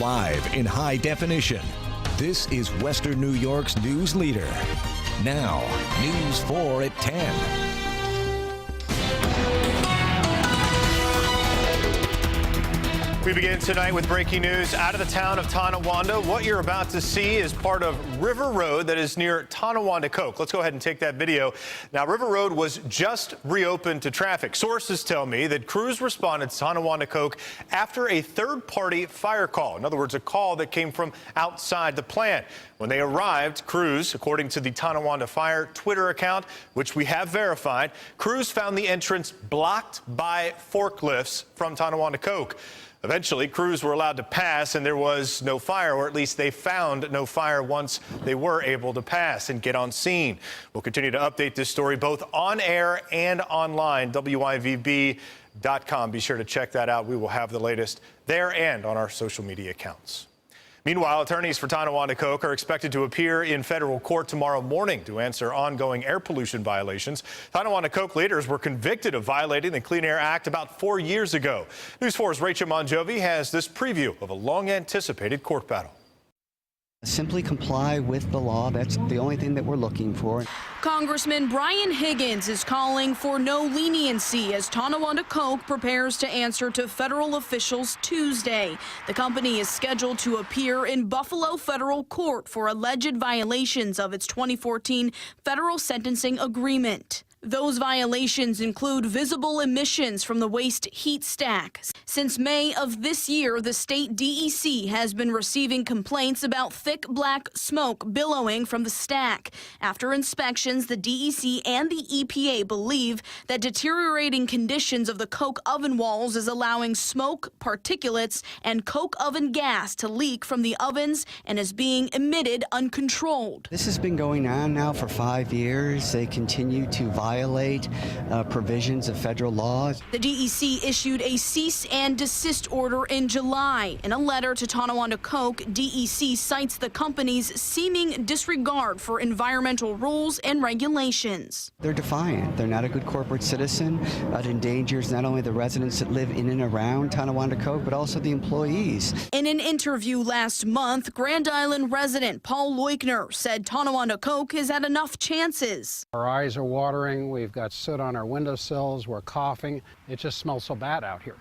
live in high definition. This is Western New York's news leader. Now, News 4 at 10. We begin tonight with breaking news out of the town of Tonawanda. What you're about to see is part of River Road that is near Tonawanda Coke. Let's go ahead and take that video. Now, River Road was just reopened to traffic. Sources tell me that crews responded to Tonawanda Coke after a third-party fire call. In other words, a call that came from outside the plant. When they arrived, crews, according to the Tonawanda Fire Twitter account, which we have verified, crews found the entrance blocked by forklifts from Tonawanda Coke. Eventually, crews were allowed to pass, and there was no fire, or at least they found no fire once they were able to pass and get on scene. We'll continue to update this story both on air and online, WIVB.com. Be sure to check that out. We will have the latest there and on our social media accounts. Meanwhile, attorneys for Tonawanda Coke are expected to appear in federal court tomorrow morning to answer ongoing air pollution violations. Tonawanda Coke leaders were convicted of violating the Clean Air Act about 4 years ago. News 4's Rachel Monjovi has this preview of a long-anticipated court battle. Simply comply with the law. That's the only thing that we're looking for. Congressman Brian Higgins is calling for no leniency as Tonawanda Coke prepares to answer to federal officials Tuesday. The company is scheduled to appear in Buffalo federal court for alleged violations of its 2014 federal sentencing agreement. Those violations include visible emissions from the waste heat stack. Since May of this year, the state DEC has been receiving complaints about thick black smoke billowing from the stack. After inspections, the DEC and the EPA believe that deteriorating conditions of the coke oven walls is allowing smoke, particulates, and coke oven gas to leak from the ovens and is being emitted uncontrolled. This has been going on now for 5 years. They continue to violate provisions of federal laws. The DEC issued a cease and desist order in July. In a letter to Tonawanda Coke, DEC cites the company's seeming disregard for environmental rules and regulations. They're defiant. They're not a good corporate citizen. It endangers not only the residents that live in and around Tonawanda Coke, but also the employees. In an interview last month, Grand Island resident Paul Leukner said Tonawanda Coke has had enough chances. Our eyes are watering. We've got soot on our windowsills. We're coughing. It just smells so bad out here.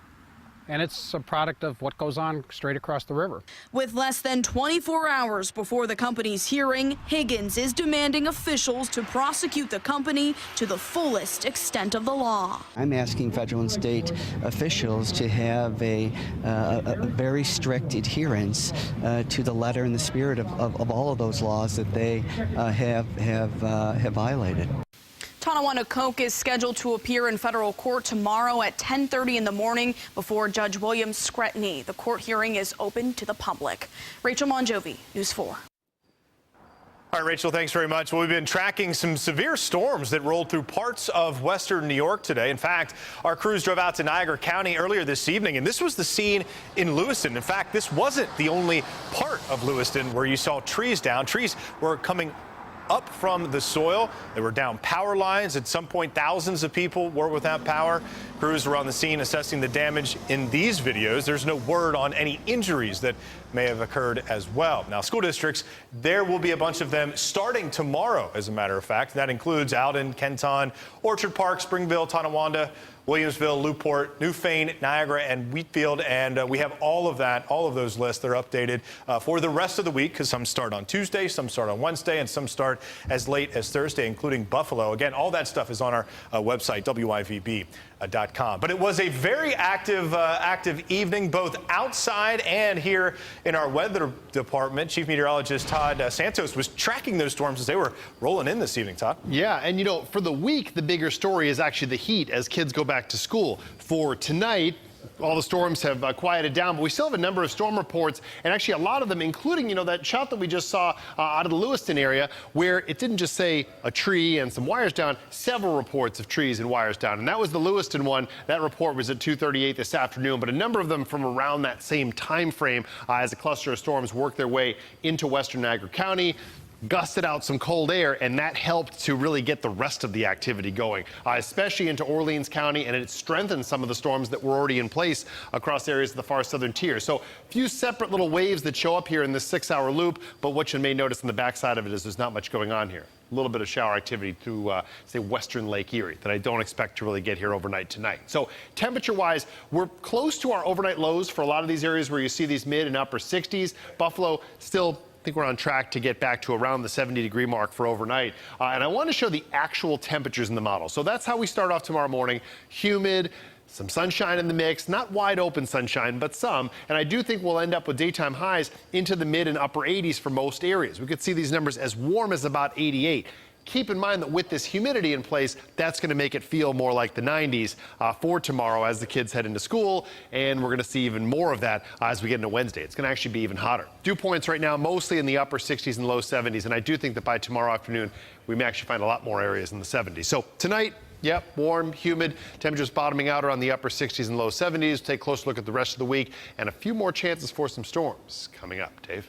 And it's a product of what goes on straight across the river. With less than 24 hours before the company's hearing, Higgins is demanding officials to prosecute the company to the fullest extent of the law. I'm asking federal and state officials to have a very strict adherence to the letter and the spirit of all of those laws that they have violated. Tonawanda Coke is scheduled to appear in federal court tomorrow at 10:30 in the morning before Judge William Scretany. The court hearing is open to the public. Rachel Monjovi, News 4. All right, Rachel, thanks very much. Well, we've been tracking some severe storms that rolled through parts of western New York today. In fact, our crews drove out to Niagara County earlier this evening, and this was the scene in Lewiston. In fact, this wasn't the only part of Lewiston where you saw trees down. Trees were coming up from the soil. They were down power lines. At some point, thousands of people were without power. Crews were on the scene assessing the damage in these videos. There's no word on any injuries that may have occurred as well. Now, school districts, there will be a bunch of them starting tomorrow, as a matter of fact. That includes Alden, Kenton, Orchard Park, Springville, Tonawanda, Williamsville, Newport, Newfane, Niagara, and Wheatfield. And we have all of those lists. They're updated for the rest of the week because some start on Tuesday, some start on Wednesday, and some start as late as Thursday, including Buffalo. Again, all that stuff is on our website, WIVB.com. But it was a very active evening, both outside and here in our weather department. Chief Meteorologist Todd Santos was tracking those storms as they were rolling in this evening, Todd. Yeah, and you know, for the week, the bigger story is actually the heat as kids go back to school. For tonight, all the storms have quieted down, but we still have a number of storm reports, and actually a lot of them, including, you know, that shot that we just saw out of the Lewiston area, where it didn't just say a tree and some wires down, several reports of trees and wires down. And that was the Lewiston one. That report was at 2:38 this afternoon, but a number of them from around that same time frame as a cluster of storms work their way into western Niagara County. gusted out some cold air, and that helped to really get the rest of the activity going, especially into Orleans County, and it strengthened some of the storms that were already in place across areas of the far southern tier. So a few separate little waves that show up here in this 6-hour loop, but what you may notice on the backside of it is there's not much going on here. A little bit of shower activity through, say, western Lake Erie that I don't expect to really get here overnight tonight. So temperature-wise, we're close to our overnight lows for a lot of these areas where you see these mid and upper 60s. Buffalo still, I think we're on track to get back to around the 70-degree mark for overnight. And I want to show the actual temperatures in the model. So that's how we start off tomorrow morning. Humid. Some sunshine in the mix, not wide open sunshine, but some. And I do think we'll end up with daytime highs into the mid and upper 80s for most areas. We could see these numbers as warm as about 88. Keep in mind that with this humidity in place, that's going to make it feel more like the 90s for tomorrow as the kids head into school. And we're going to see even more of that as we get into Wednesday. It's going to actually be even hotter. Dew points right now mostly in the upper 60s and low 70s. And I do think that by tomorrow afternoon, we may actually find a lot more areas in the 70s. So tonight, yep, warm, humid, temperatures bottoming out around the upper 60s and low 70s. Take a closer look at the rest of the week and a few more chances for some storms coming up. Dave?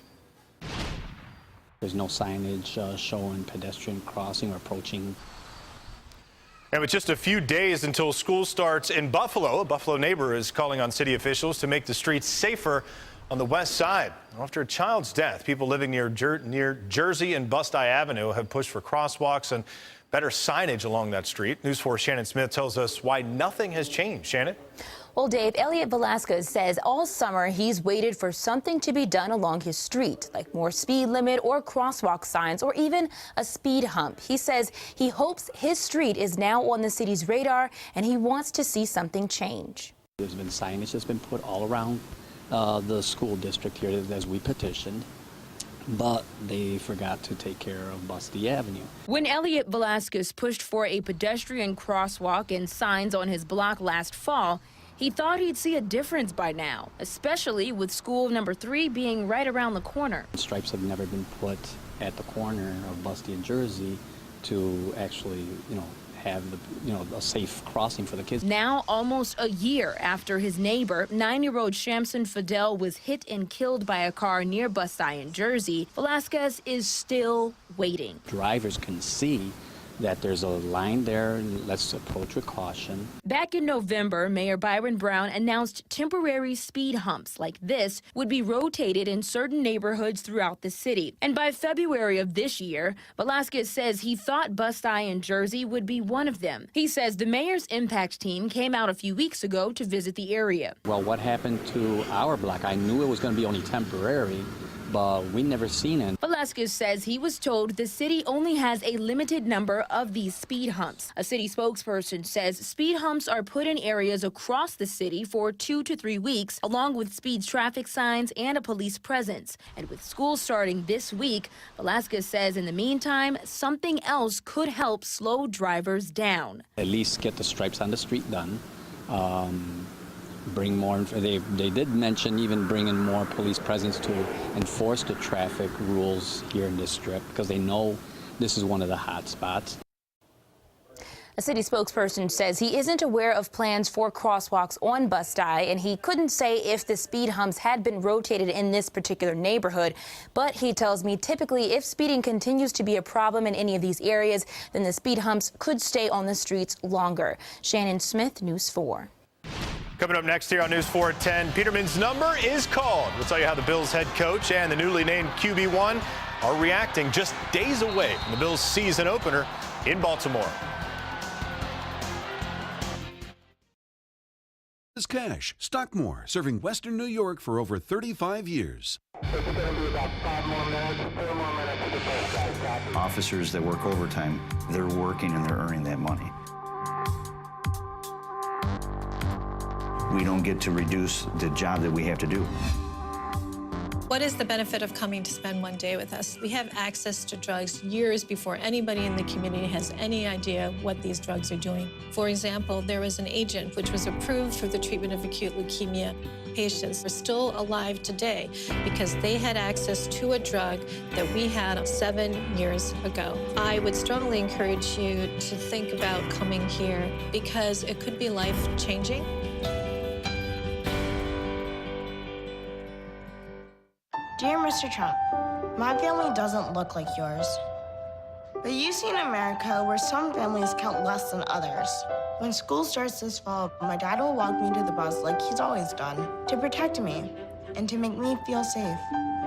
There's no signage showing pedestrian crossing or approaching. And with just a few days until school starts in Buffalo, a Buffalo neighbor is calling on city officials to make the streets safer on the west side. After a child's death, people living near Jersey and Bust-Eye Avenue have pushed for crosswalks and better signage along that street. News 4's Shannon Smith tells us why nothing has changed. Shannon? Well, Dave, Elliot Velasquez says all summer he's waited for something to be done along his street, like more speed limit or crosswalk signs or even a speed hump. He says he hopes his street is now on the city's radar and he wants to see something change. There's been signage that's been put all around the school district here as we petitioned, but they forgot to take care of Bust-Eye Avenue. When Elliot Velasquez pushed for a pedestrian crosswalk and signs on his block last fall, he thought he'd see a difference by now, especially with school number 3 being right around the corner. Stripes have never been put at the corner of Bust-Eye and Jersey to actually, have a safe crossing for the kids. Now, almost a year after his neighbor, 9-year-old Shamson Fidel, was hit and killed by a car near Bust-Eye in Jersey, Velasquez is still waiting. Drivers can see that there's a line there. Let's approach with caution. Back in November, Mayor Byron Brown announced temporary speed humps like this would be rotated in certain neighborhoods throughout the city. And by February of this year, Velasquez says he thought Bust-Eye in Jersey would be one of them. He says the mayor's impact team came out a few weeks ago to visit the area. Well, what happened to our block? I knew it was going to be only temporary, but we never seen it. Velasquez says he was told the city only has a limited number of these speed humps. A city spokesperson says speed humps are put in areas across the city for 2 to 3 weeks, along with speed traffic signs and a police presence. And with school starting this week, Velasquez says in the meantime, something else could help slow drivers down. At least get the stripes on the street done. Bring more. They did mention even bringing more police presence to enforce the traffic rules here in this strip because they know this is one of the hot spots. A city spokesperson says he isn't aware of plans for crosswalks on Bust-Eye, and he couldn't say if the speed humps had been rotated in this particular neighborhood. But he tells me typically if speeding continues to be a problem in any of these areas, then the speed humps could stay on the streets longer. Shannon Smith, News 4. Coming up next here on News 4 at 10, Peterman's number is called. We'll tell you how the Bills head coach and the newly named QB1 are reacting just days away from the Bills' season opener in Baltimore. Is Cash, Stockmore, serving Western New York for over 35 years. Officers that work overtime, they're working and they're earning that money. We don't get to reduce the job that we have to do. What is the benefit of coming to spend one day with us? We have access to drugs years before anybody in the community has any idea what these drugs are doing. For example, there was an agent which was approved for the treatment of acute leukemia. Patients are still alive today because they had access to a drug that we had 7 years ago. I would strongly encourage you to think about coming here because it could be life-changing. Dear Mr. Trump, My family doesn't look like yours. But you see in America where some families count less than others. When school starts this fall, my dad will walk me to the bus like he's always done, to protect me and to make me feel safe.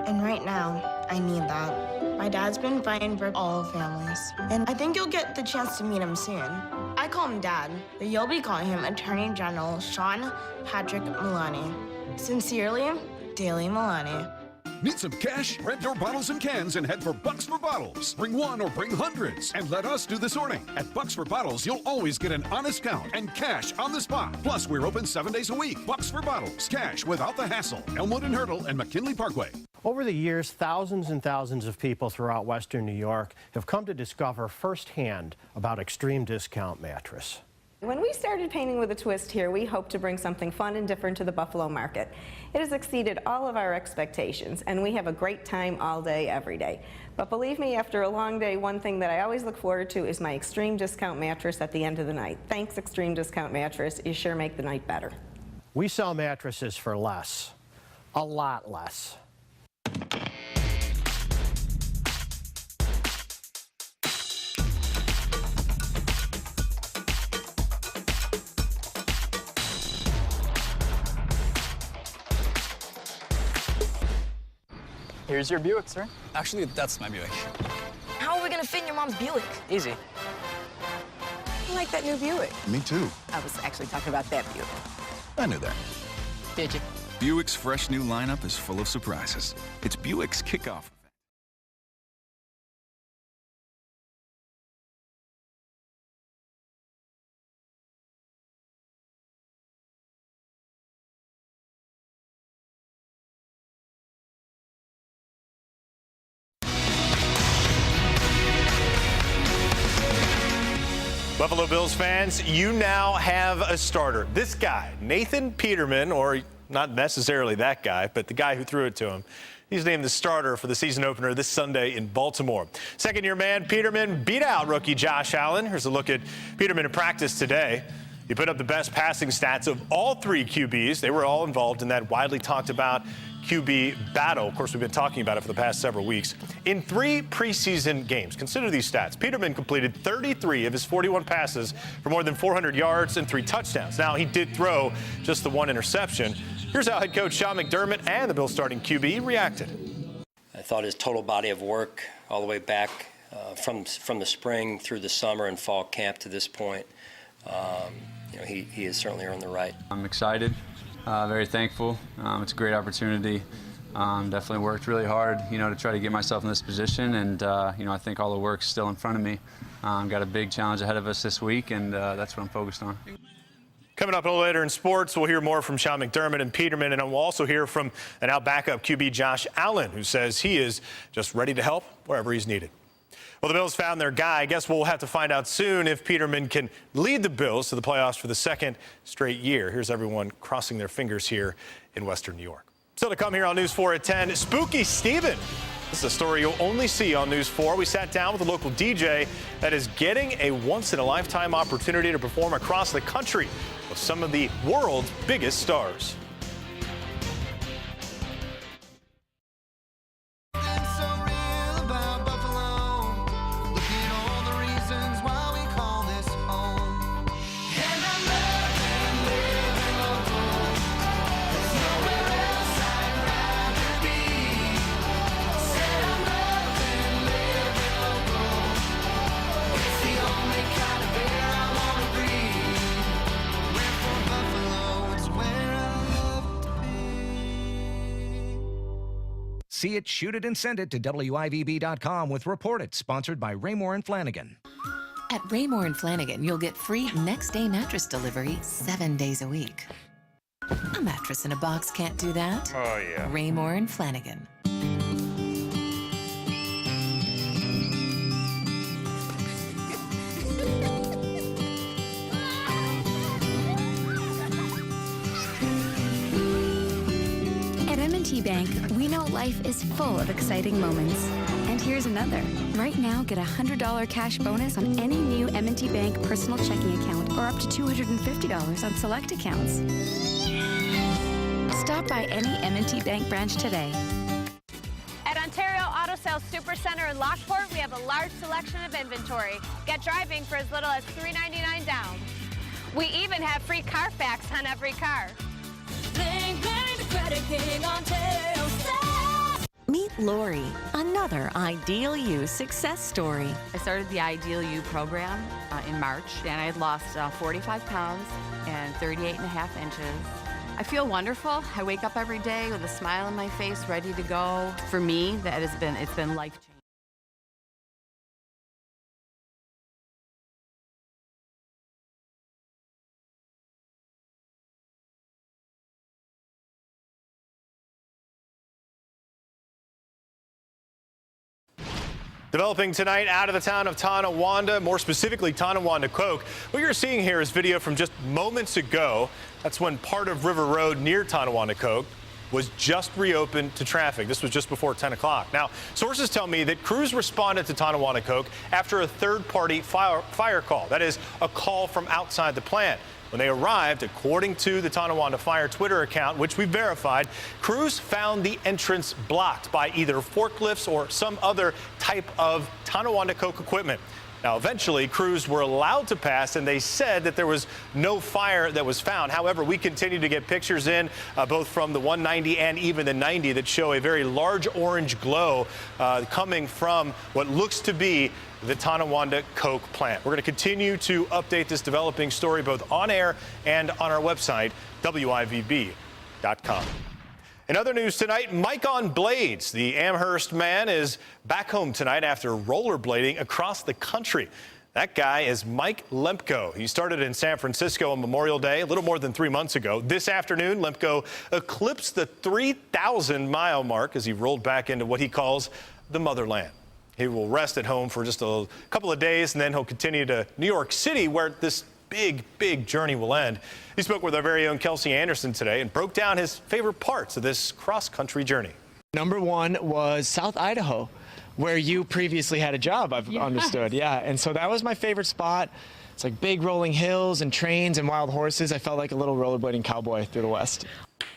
And right now, I need that. My dad's been fighting for all families, and I think you'll get the chance to meet him soon. I call him Dad, but you'll be calling him Attorney General Sean Patrick Maloney. Sincerely, Daily Maloney. Need some cash? Rent your bottles and cans and head for Bucks for Bottles. Bring one or bring hundreds and let us do the sorting. At Bucks for Bottles, you'll always get an honest count and cash on the spot. Plus, we're open 7 days a week. Bucks for Bottles. Cash without the hassle. Elmwood and Hurdle and McKinley Parkway. Over the years, thousands and thousands of people throughout Western New York have come to discover firsthand about Extreme Discount Mattress. When we started Painting with a Twist here, we hoped to bring something fun and different to the Buffalo market. It has exceeded all of our expectations, and we have a great time all day, every day. But believe me, after a long day, one thing that I always look forward to is my Extreme Discount Mattress at the end of the night. Thanks, Extreme Discount Mattress. You sure make the night better. We sell mattresses for less, a lot less. Here's your Buick, sir. Actually, that's my Buick. How are we gonna fit in your mom's Buick? Easy. I like that new Buick. Me too. I was actually talking about that Buick. I knew that. Did you? Buick's fresh new lineup is full of surprises. It's Buick's kickoff. Buffalo Bills fans, you now have a starter. This guy, Nathan Peterman, or not necessarily that guy, but the guy who threw it to him. He's named the starter for the season opener this Sunday in Baltimore. Second-year man Peterman beat out rookie Josh Allen. Here's a look at Peterman in practice today. He put up the best passing stats of all three QBs. They were all involved in that widely talked about QB battle. Of course, we've been talking about it for the past several weeks. In 3 preseason games, consider these stats. Peterman completed 33 of his 41 passes for more than 400 yards and 3 touchdowns. Now, he did throw just the 1 interception. Here's how head coach Sean McDermott and the Bills starting QB reacted. I thought his total body of work all the way back from the spring through the summer and fall camp to this point, he has certainly earned the right. I'm excited, very thankful. It's a great opportunity. Definitely worked really hard, to try to get myself in this position, and I think all the work's still in front of me. Got a big challenge ahead of us this week, and that's what I'm focused on. Coming up a little later in sports, we'll hear more from Sean McDermott and Peterman, and we'll also hear from an out backup QB, Josh Allen, who says he is just ready to help wherever he's needed. Well, the Bills found their guy. I guess we'll have to find out soon if Peterman can lead the Bills to the playoffs for the 2nd straight year. Here's everyone crossing their fingers here in Western New York. Still to come here on News 4 at 10, Spooky Steven. This is a story you'll only see on News 4. We sat down with a local DJ that is getting a once-in-a-lifetime opportunity to perform across the country with some of the world's biggest stars. See it, shoot it, and send it to WIVB.com with Report It, sponsored by Raymore & Flanagan. At Raymore & Flanagan, you'll get free next-day mattress delivery 7 days a week. A mattress in a box can't do that. Oh, yeah. Raymore & Flanagan. M&T Bank, we know life is full of exciting moments. And here's another. Right now, get a $100 cash bonus on any new M&T Bank personal checking account or up to $250 on select accounts. Stop by any M&T Bank branch today. At Ontario Auto Auto Sales Supercenter in Lockport, we have a large selection of inventory. Get driving for as little as $3.99 down. We even have free Carfax on every car. Meet Lori, another Ideal You success story. I started the Ideal You program in March, and I had lost 45 pounds and 38.5 inches. I feel wonderful. I wake up every day with a smile on my face, ready to go. For me, it's been life-changing. Developing tonight out of the town of Tonawanda, more specifically Tonawanda Coke. What you're seeing here is video from just moments ago. That's when part of River Road near Tonawanda Coke was just reopened to traffic. This was just before 10 o'clock. Now, sources tell me that crews responded to Tonawanda Coke after a third-party fire call. That is, a call from outside the plant. When they arrived, according to the Tonawanda Fire Twitter account, which we verified, crews found the entrance blocked by either forklifts or some other type of Tonawanda Coke equipment. Now, eventually, crews were allowed to pass, and they said that there was no fire that was found. However, we continue to get pictures in, both from the 190 and even the 90, that show a very large orange glow coming from what looks to be the Tonawanda Coke plant. We're going to continue to update this developing story both on air and on our website, WIVB.com. In other news tonight, Mike on Blades. The Amherst man is back home tonight after rollerblading across the country. That guy is Mike Lemko. He started in San Francisco on Memorial Day a little more than 3 months ago. This afternoon, Lemko eclipsed the 3,000-mile mark as he rolled back into what he calls the motherland. He will rest at home for just a couple of days, and then he'll continue to New York City, where this big journey will end. He spoke with our very own Kelsey Anderson today and broke down his favorite parts of this cross-country journey. Number one was South Idaho, where you previously had a job, I've understood. Yeah, and so that was my favorite spot. It's like big rolling hills and trains and wild horses. I felt like a little rollerblading cowboy through the West.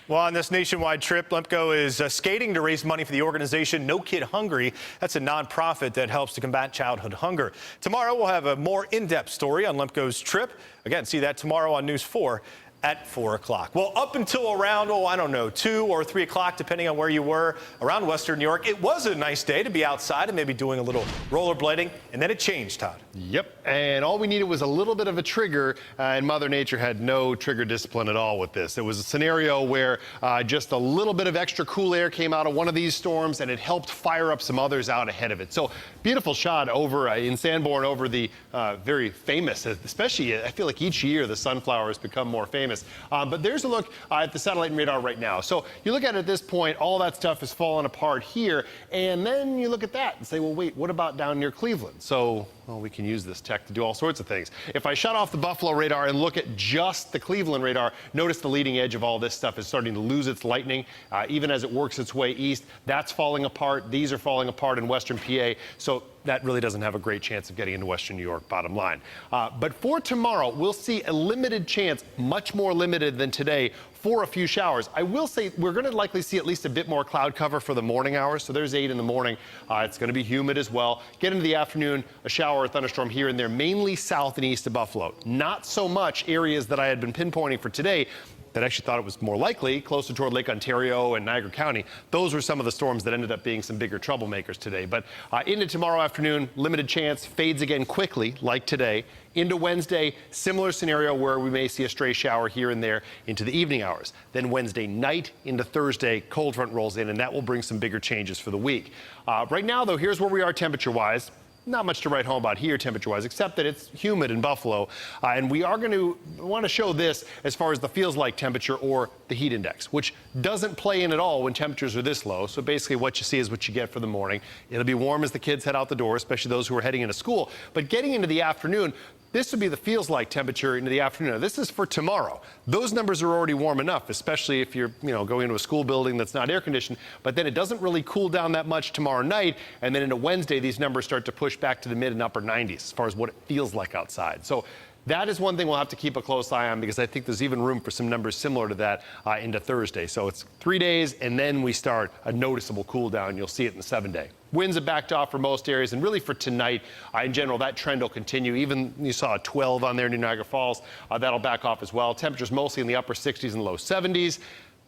Well, on this nationwide trip, Lemko is skating to raise money for the organization No Kid Hungry. That's a nonprofit that helps to combat childhood hunger. Tomorrow, we'll have a more in-depth story on Lemko's trip. Again, see that tomorrow on News 4 at 4 o'clock. Well, up until around, 2 or 3 o'clock, depending on where you were, around Western New York, it was a nice day to be outside and maybe doing a little rollerblading, and then it changed, Todd. Yep, and all we needed was a little bit of a trigger, and Mother Nature had no trigger discipline at all with this. It was a scenario where just a little bit of extra cool air came out of one of these storms, and it helped fire up some others out ahead of it. So, beautiful shot over in Sanborn over the very famous, especially I feel like each year the sunflowers become more famous. But there's a look at the satellite and radar right now. So you look at it at this point, all that stuff is falling apart here. And then you look at that and say, well, wait, what about down near Cleveland? So, well, we can use this tech to do all sorts of things. If I shut off the Buffalo radar and look at just the Cleveland radar, notice the leading edge of all this stuff is starting to lose its lightning. Even as it works its way east, that's falling apart. These are falling apart in western PA. So that really doesn't have a great chance of getting into western New York, bottom line. But for tomorrow, we'll see a limited chance, much more limited than today, for a few showers. I will say we're going to likely see at least a bit more cloud cover for the morning hours. So there's 8 in the morning. It's going to be humid as well. Get into the afternoon, a shower or thunderstorm here and there, mainly south and east of Buffalo. Not so much areas that I had been pinpointing for today that actually thought it was more likely, closer toward Lake Ontario and Niagara County. Those were some of the storms that ended up being some bigger troublemakers today. But into tomorrow afternoon, limited chance, fades again quickly, like today. Into Wednesday, similar scenario where we may see a stray shower here and there into the evening hours. Then Wednesday night into Thursday, cold front rolls in, and that will bring some bigger changes for the week. Right now, though, here's where we are temperature-wise. Not much to write home about here temperature-wise, except that it's humid in Buffalo. And we are going to want to show this as far as the feels-like temperature or the heat index, which doesn't play in at all when temperatures are this low. So basically what you see is what you get for the morning. It'll be warm as the kids head out the door, especially those who are heading into school. But getting into the afternoon, this would be the feels-like temperature into the afternoon. Now, this is for tomorrow. Those numbers are already warm enough, especially if you're, going into a school building that's not air-conditioned. But then it doesn't really cool down that much tomorrow night. And then into Wednesday, these numbers start to push back to the mid and upper 90s as far as what it feels like outside. So That is one thing we'll have to keep a close eye on, because I think there's even room for some numbers similar to that into Thursday. So it's 3 days, and then we start a noticeable cool down. You'll see it in the 7-day. Winds have backed off for most areas, and really for tonight, in general, that trend will continue. Even you saw a 12 on there near Niagara Falls. That'll back off as well. Temperatures mostly in the upper 60s and low 70s.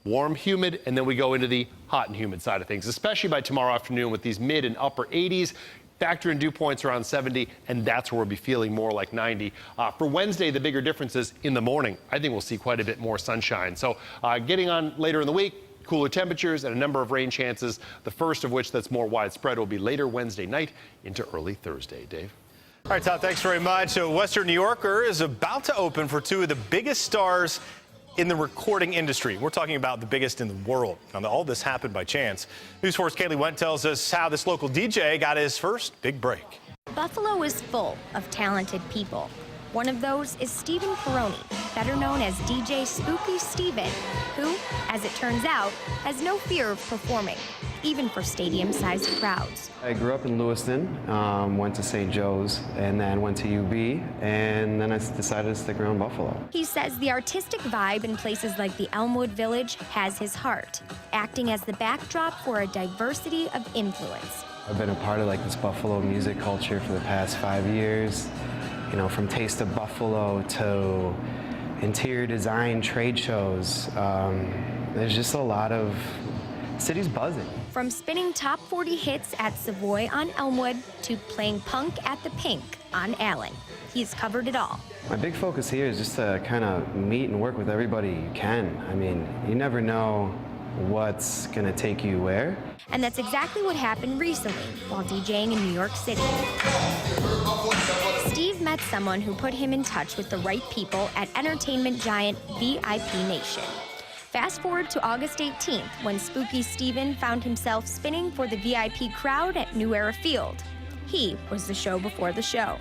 Warm, humid, and then we go into the hot and humid side of things, especially by tomorrow afternoon with these mid and upper 80s. Factor in dew points around 70, and that's where we'll be feeling more like 90. For Wednesday, the bigger difference is in the morning. I think we'll see quite a bit more sunshine. So getting on later in the week, cooler temperatures and a number of rain chances, the first of which that's more widespread will be later Wednesday night into early Thursday. Dave? All right, Todd, thanks very much. So Western New Yorker is about to open for two of the biggest stars in the recording industry. We're talking about the biggest in the world. Now, all this happened by chance. News 4's Kaylee Went tells us how this local DJ got his first big break. Buffalo is full of talented people. One of those is Stephen Peroni, better known as DJ Spooky Steven, who, as it turns out, has no fear of performing, even for stadium-sized crowds. I grew up in Lewiston, went to St. Joe's, and then went to UB, and then I decided to stick around Buffalo. He says the artistic vibe in places like the Elmwood Village has his heart, acting as the backdrop for a diversity of influence. I've been a part of this Buffalo music culture for the past 5 years. You know, from Taste of Buffalo to interior design trade shows. There's just a lot of city's buzzing. From spinning top 40 hits at Savoy on Elmwood to playing punk at the Pink on Allen, he's covered it all. My big focus here is just to kind of meet and work with everybody you can. I mean, you never know what's gonna take you where. And that's exactly what happened recently while DJing in New York City. Steve met someone who put him in touch with the right people at entertainment giant VIP Nation. Fast forward to August 18th, when Spooky Steven found himself spinning for the VIP crowd at New Era Field. He was the show before the show.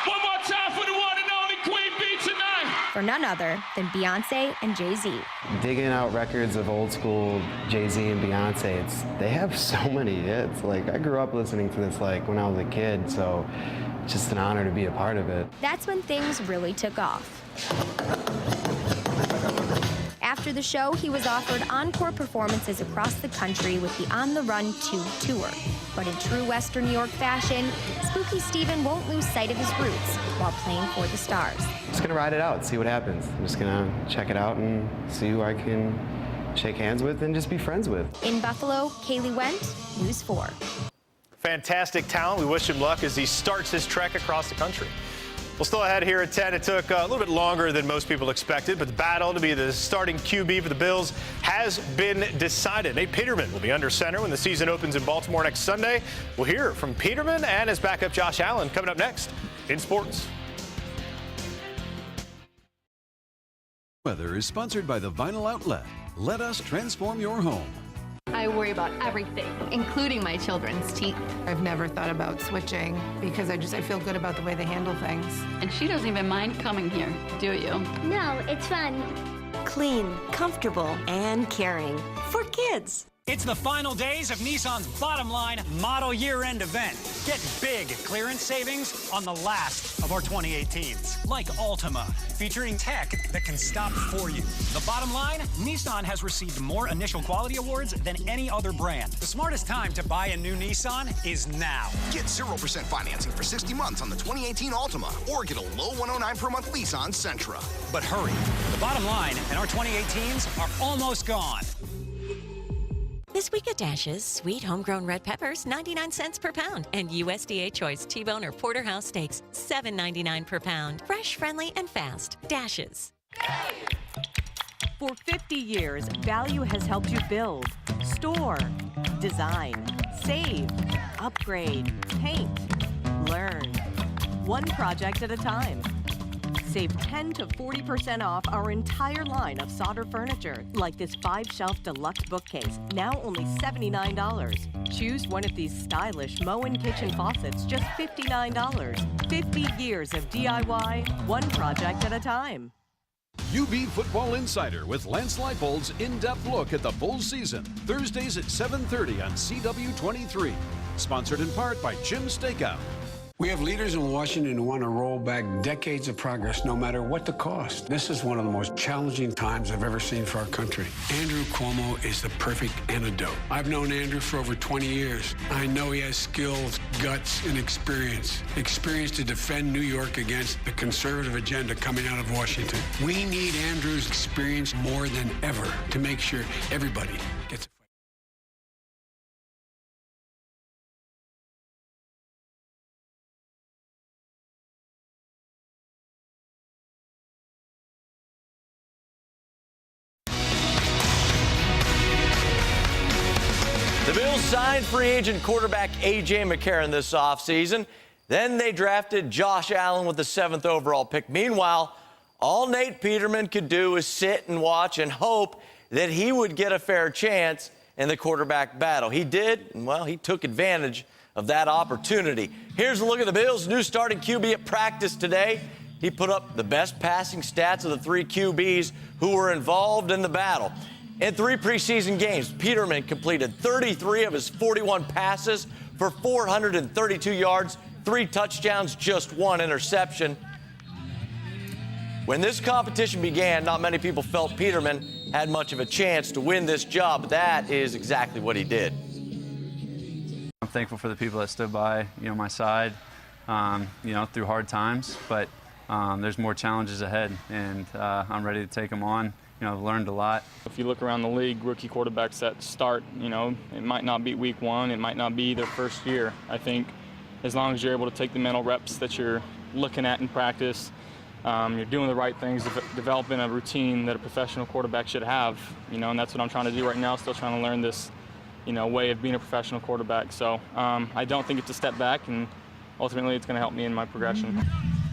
One more time for the one and only Queen Bee tonight. For none other than Beyonce and Jay-Z. Digging out records of old school Jay-Z and Beyonce, they have so many hits. I grew up listening to this when I was a kid, so it's just an honor to be a part of it. That's when things really took off. After the show, he was offered encore performances across the country with the On the Run 2 tour. But in true Western New York fashion, Spooky Steven won't lose sight of his roots while playing for the stars. Just gonna ride it out, see what happens. I'm just gonna check it out and see who I can shake hands with and just be friends with. In Buffalo, Kaylee Went, News 4. Fantastic talent. We wish him luck as he starts his trek across the country. Well, still ahead here at 10. It took a little bit longer than most people expected, but the battle to be the starting QB for the Bills has been decided. Nate Peterman will be under center when the season opens in Baltimore next Sunday. We'll hear from Peterman and his backup Josh Allen coming up next in sports. Weather is sponsored by the Vinyl Outlet. Let us transform your home. I worry about everything, including my children's teeth. I've never thought about switching because I feel good about the way they handle things. And she doesn't even mind coming here, do you? No, it's fun. Clean, comfortable, and caring for kids. It's the final days of Nissan's Bottom Line Model Year-End event. Get big clearance savings on the last of our 2018s, like Altima, featuring tech that can stop for you. The bottom line, Nissan has received more initial quality awards than any other brand. The smartest time to buy a new Nissan is now. Get 0% financing for 60 months on the 2018 Altima, or get a low $109 per month lease on Sentra. But hurry, the bottom line and our 2018s are almost gone. This week at Dash's, sweet homegrown red peppers, 99 cents per pound. And USDA Choice T-Bone or Porterhouse steaks, $7.99 per pound. Fresh, friendly, and fast. Dash's. For 50 years, value has helped you build, store, design, save, upgrade, paint, learn. One project at a time. Save 10 to 40% off our entire line of solder furniture, like this 5-shelf deluxe bookcase, now only $79. Choose one of these stylish Moen kitchen faucets, just $59. 50 years of DIY, one project at a time. UB Football Insider with Lance Leipold's in-depth look at the full season. Thursdays at 7:30 on CW23. Sponsored in part by Jim's Steakout. We have leaders in Washington who want to roll back decades of progress, no matter what the cost. This is one of the most challenging times I've ever seen for our country. Andrew Cuomo is the perfect antidote. I've known Andrew for over 20 years. I know he has skills, guts, and experience. Experience to defend New York against the conservative agenda coming out of Washington. We need Andrew's experience more than ever to make sure everybody gets The Bills signed free agent quarterback A.J. McCarron this offseason. Then they drafted Josh Allen with the 7th overall pick. Meanwhile, all Nate Peterman could do was sit and watch and hope that he would get a fair chance in the quarterback battle. He did, and, well, he took advantage of that opportunity. Here's a look at the Bills' new starting QB at practice today. He put up the best passing stats of the 3 QBs who were involved in the battle. In 3 preseason games, Peterman completed 33 of his 41 passes for 432 yards, 3 touchdowns, just 1 interception. When this competition began, not many people felt Peterman had much of a chance to win this job, but that is exactly what he did. I'm thankful for the people that stood by, my side, through hard times, but there's more challenges ahead, and I'm ready to take them on. I've learned a lot. If you look around the league, rookie quarterbacks that start, it might not be week 1, it might not be their first year. I think as long as you're able to take the mental reps that you're looking at in practice, you're doing the right things, developing a routine that a professional quarterback should have, and that's what I'm trying to do right now, still trying to learn this, way of being a professional quarterback. So I don't think it's a step back, and ultimately it's going to help me in my progression.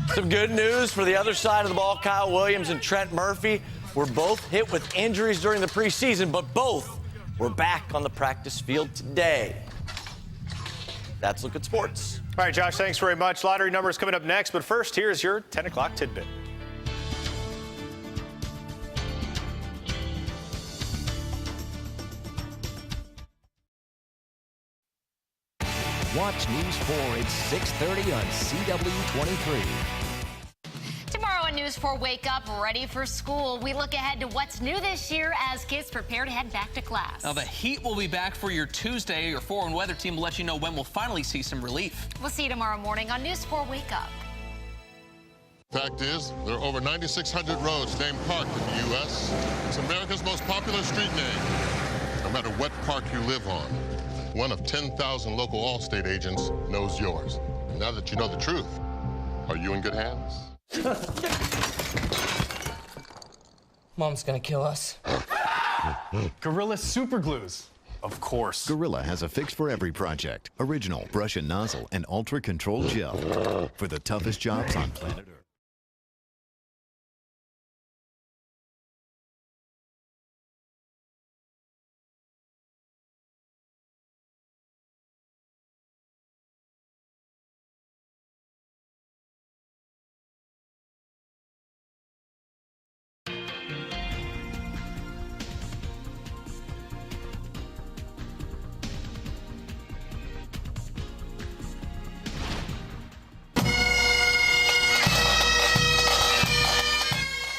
Some good news for the other side of the ball. Kyle Williams and Trent Murphy were both hit with injuries during the preseason, but both were back on the practice field today. That's Look at Sports. All right, Josh, thanks very much. Lottery numbers coming up next, but first, here's your 10 o'clock tidbit. Watch News 4 at 6:30 on CW23. Tomorrow on News 4 Wake Up, ready for school. We look ahead to what's new this year as kids prepare to head back to class. Now, the heat will be back for your Tuesday. Your 4-1 weather team will let you know when we'll finally see some relief. We'll see you tomorrow morning on News 4 Wake Up. Fact is, there are over 9,600 roads named Park in the U.S. It's America's most popular street name, no matter what park you live on. One of 10,000 local Allstate agents knows yours. Now that you know the truth, are you in good hands? Mom's gonna kill us. Gorilla Super Glues. Of course. Gorilla has a fix for every project. Original brush and nozzle and ultra-controlled gel for the toughest jobs on planet Earth.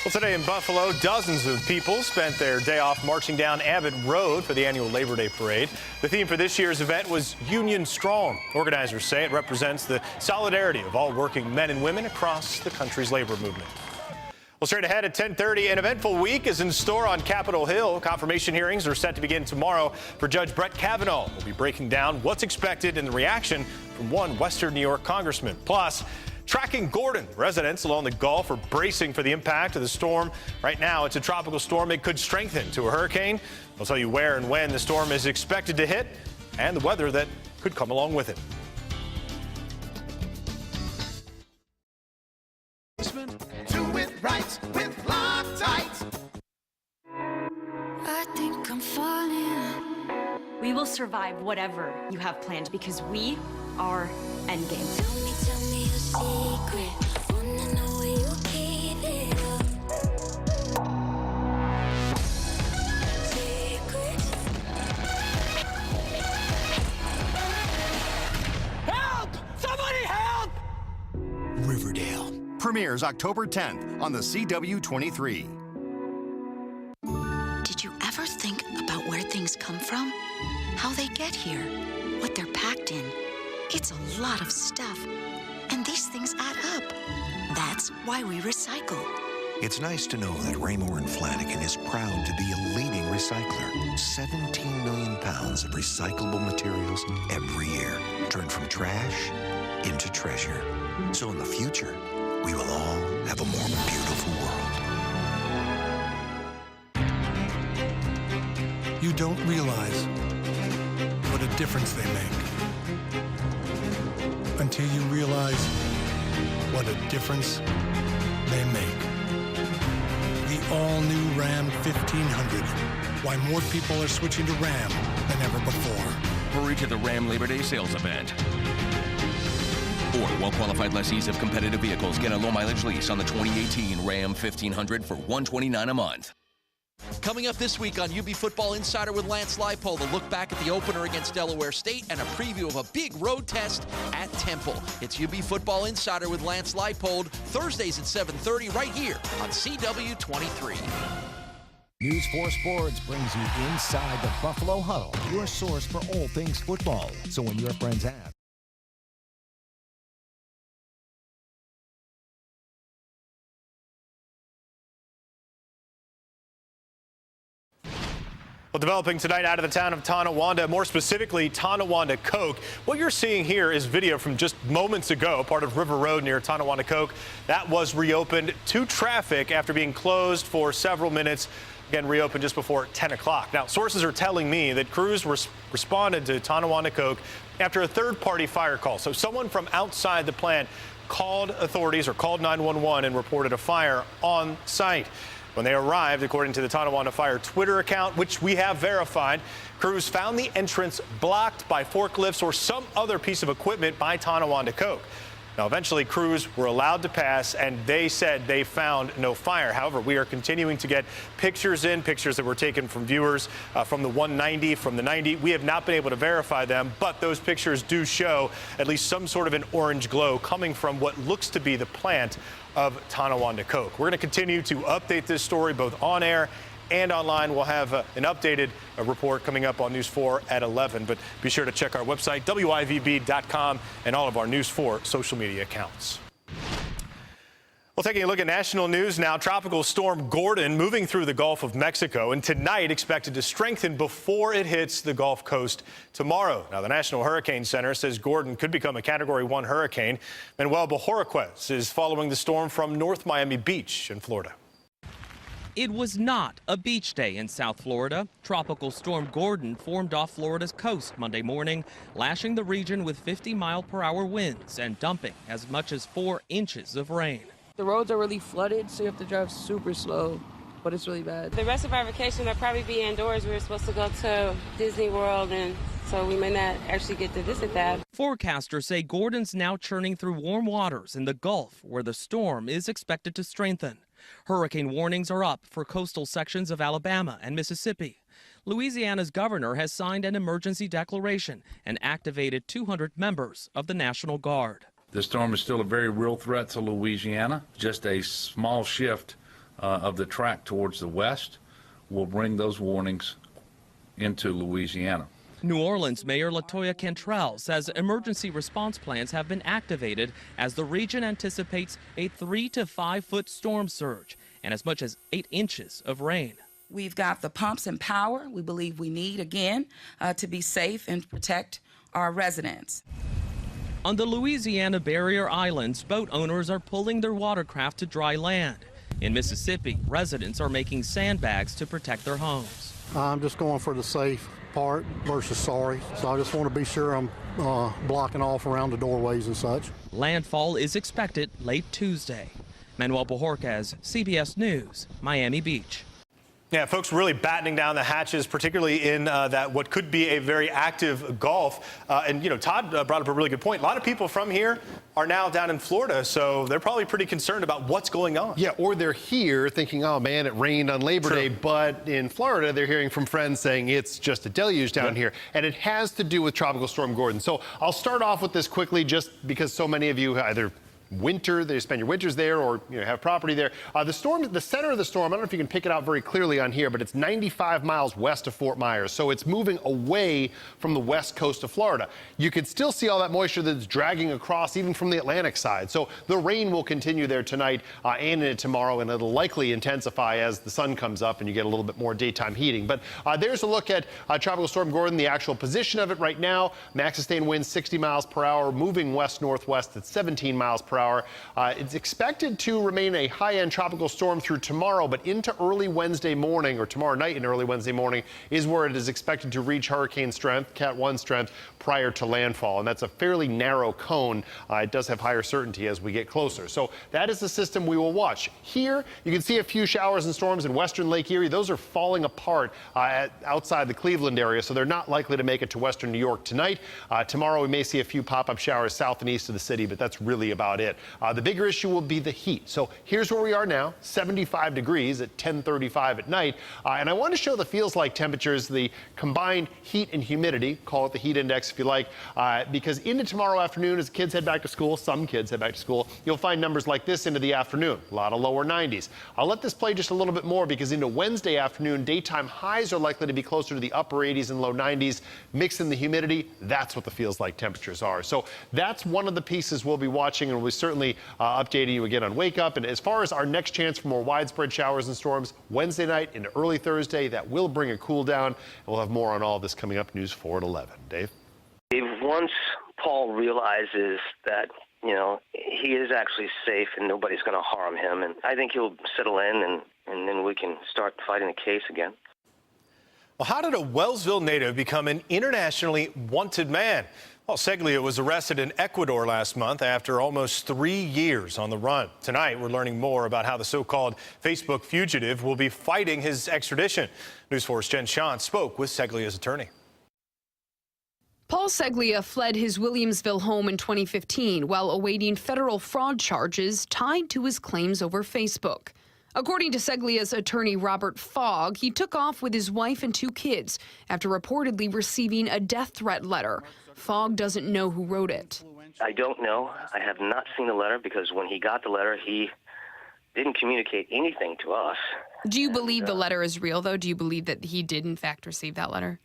Well, today in Buffalo, dozens of people spent their day off marching down Abbott Road for the annual Labor Day parade. The theme for this year's event was Union Strong. Organizers say it represents the solidarity of all working men and women across the country's labor movement. Well, straight ahead at 10:30, an eventful week is in store on Capitol Hill. Confirmation hearings are set to begin tomorrow for Judge Brett Kavanaugh. We'll be breaking down what's expected and the reaction from one Western New York congressman. Plus, tracking Gordon. Residents along the Gulf are bracing for the impact of the storm. Right now, it's a tropical storm. It could strengthen to a hurricane. We'll tell you where and when the storm is expected to hit and the weather that could come along with it. Do it right with Loctite. I think I'm falling. We will survive whatever you have planned because we are Endgame. Tell me your secret. Wanna know where you keep it up. Help! Somebody help! Premieres October 10th on the CW23. Did you ever think about where things come from? How they get here? What they're packed in? It's a lot of stuff. And these things add up. That's why we recycle. It's nice to know that Raymore and Flanagan is proud to be a leading recycler. 17 million pounds of recyclable materials every year, turned from trash into treasure. So in the future, we will all have a more beautiful world. You don't realize what a difference they make until you realize what a difference they make. The all-new Ram 1500. Why more people are switching to Ram than ever before. Hurry to the Ram Labor Day sales event. Or well-qualified lessees of competitive vehicles get a low-mileage lease on the 2018 Ram 1500 for $129 a month. Coming up this week on UB Football Insider with Lance Leipold, a look back at the opener against Delaware State and a preview of a big road test at Temple. It's UB Football Insider with Lance Leipold, Thursdays at 7:30 right here on CW23. News 4 Sports brings you inside the Buffalo Huddle, your source for all things football. So when your friends ask, well, developing tonight out of the town of Tonawanda, more specifically Tonawanda Coke. What you're seeing here is video from just moments ago, part of River Road near Tonawanda Coke. That was reopened to traffic after being closed for several minutes. Again, reopened just before 10 o'clock. Now, sources are telling me that crews responded to Tonawanda Coke after a third-party fire call. So someone from outside the plant called authorities or called 911 and reported a fire on site. When they arrived, according to the Tonawanda Fire Twitter account, which we have verified, crews found the entrance blocked by forklifts or some other piece of equipment by Tonawanda Coke. Now, eventually, crews were allowed to pass, and they said they found no fire. However, we are continuing to get pictures that were taken from viewers from the 190, from the 90. We have not been able to verify them, but those pictures do show at least some sort of an orange glow coming from what looks to be the plant of Tonawanda Coke. We're going to continue to update this story both on air and online. We'll have an updated report coming up on News 4 at 11. But be sure to check our website, WIVB.com, and all of our News 4 social media accounts. Well, taking a look at national news now, Tropical Storm Gordon moving through the Gulf of Mexico, and tonight expected to strengthen before it hits the Gulf Coast tomorrow. Now, the National Hurricane Center says Gordon could become a Category 1 hurricane. Manuel Bojorquez is following the storm from North Miami Beach in Florida. It was not a beach day in South Florida. Tropical Storm Gordon formed off Florida's coast Monday morning, lashing the region with 50-mile-per-hour winds and dumping as much as 4 inches of rain. The roads are really flooded, so you have to drive super slow, but it's really bad. The rest of our vacation will probably be indoors. We were supposed to go to Disney World, and so we may not actually get to visit that. Forecasters say Gordon's now churning through warm waters in the Gulf, where the storm is expected to strengthen. Hurricane warnings are up for coastal sections of Alabama and Mississippi. Louisiana's governor has signed an emergency declaration and activated 200 members of the National Guard. The storm is still a very real threat to Louisiana. Just a small shift of the track towards the west will bring those warnings into Louisiana. New Orleans Mayor LaToya Cantrell says emergency response plans have been activated as the region anticipates a 3 to 5 foot storm surge and as much as 8 inches of rain. We've got the pumps and power we believe we need, again, to be safe and protect our residents. On the Louisiana barrier islands, boat owners are pulling their watercraft to dry land. In Mississippi, residents are making sandbags to protect their homes. I'm just going for the safe part versus sorry, so I just want to be sure I'm blocking off around the doorways and such. Landfall is expected late Tuesday. Manuel Bojorquez, CBS News, Miami Beach. Yeah, folks really battening down the hatches, particularly in that what could be a very active Gulf. And, you know, Todd brought up a really good point. A lot of people from here are now down in Florida, so they're probably pretty concerned about what's going on. Yeah, or they're here thinking, oh, man, it rained on Labor Day. But in Florida, they're hearing from friends saying it's just a deluge down here. And it has to do with Tropical Storm Gordon. So I'll start off with this quickly just because so many of you either winter, they spend your winters there, or have property there. The center of the storm, I don't know if you can pick it out very clearly on here, but it's 95 miles west of Fort Myers, so it's moving away from the west coast of Florida. You can still see all that moisture that's dragging across even from the Atlantic side. So the rain will continue there tonight and into tomorrow, and it'll likely intensify as the sun comes up and you get a little bit more daytime heating. But there's a look at Tropical Storm Gordon, the actual position of it right now. Max sustained winds 60 miles per hour, moving west-northwest at 17 miles per hour. It's expected to remain a high-end tropical storm through tomorrow, but into early Wednesday morning, or tomorrow night and early Wednesday morning, is where it is expected to reach hurricane strength, Cat 1 strength, prior to landfall. And that's a fairly narrow cone. It does have higher certainty as we get closer. So that is the system we will watch. Here, you can see a few showers and storms in western Lake Erie. Those are falling apart outside the Cleveland area, so they're not likely to make it to western New York tonight. Tomorrow, we may see a few pop-up showers south and east of the city, but that's really about it. The bigger issue will be the heat. So here's where we are now, 75 degrees at 10:35 at night. And I want to show the feels-like temperatures, the combined heat and humidity, call it the heat index if you like, because into tomorrow afternoon, as kids head back to school, some kids head back to school, you'll find numbers like this into the afternoon, a lot of lower 90s. I'll let this play just a little bit more because into Wednesday afternoon, daytime highs are likely to be closer to the upper 80s and low 90s. Mix in the humidity, that's what the feels-like temperatures are. So that's one of the pieces we'll be watching, and we'll certainly updating you again on Wake Up. And as far as our next chance for more widespread showers and storms, Wednesday night into early Thursday, that will bring a cool down. And we'll have more on all of this coming up. News 4 at 11. Dave? Once Paul realizes that, he is actually safe and nobody's going to harm him, and I think he'll settle in and then we can start fighting the case again. Well, how did a Wellsville native become an internationally wanted man? Well, Seglia was arrested in Ecuador last month after almost 3 years on the run. Tonight, we're learning more about how the so-called Facebook fugitive will be fighting his extradition. News 4's Jen Shantz spoke with Seglia's attorney. Paul Seglia fled his Williamsville home in 2015 while awaiting federal fraud charges tied to his claims over Facebook. According to Seglia's attorney Robert Fogg, he took off with his wife and 2 kids after reportedly receiving a death threat letter. Fogg doesn't know who wrote it. I don't know. I have not seen the letter because when he got the letter, he didn't communicate anything to us. Do you believe the letter is real, though? Do you believe that he did, in fact, receive that letter?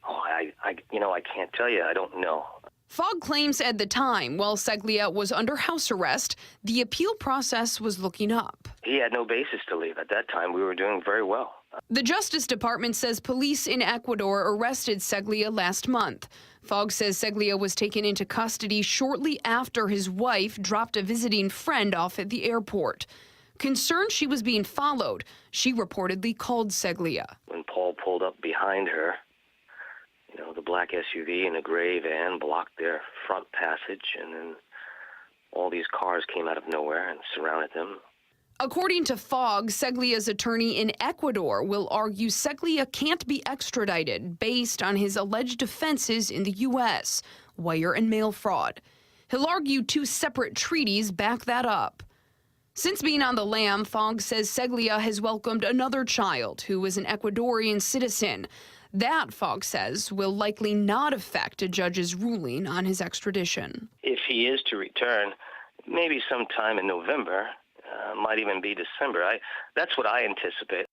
Oh, I can't tell you. I don't know. Fogg claims at the time, while Seglia was under house arrest, the appeal process was looking up. He had no basis to leave. At that time, we were doing very well. The Justice Department says police in Ecuador arrested Seglia last month. Fogg says Seglia was taken into custody shortly after his wife dropped a visiting friend off at the airport. Concerned she was being followed, she reportedly called Seglia. When Paul pulled up behind her, the black SUV and a gray van blocked their front passage, and then all these cars came out of nowhere and surrounded them. According to Fogg, Seglia's attorney in Ecuador will argue Seglia can't be extradited based on his alleged offenses in the U.S., wire and mail fraud. He'll argue 2 separate treaties back that up. Since being on the lam, Fogg says Seglia has welcomed another child who is an Ecuadorian citizen. That, Fogg says, will likely not affect a judge's ruling on his extradition. If he is to return, maybe sometime in November, might even be December. That's what I anticipate.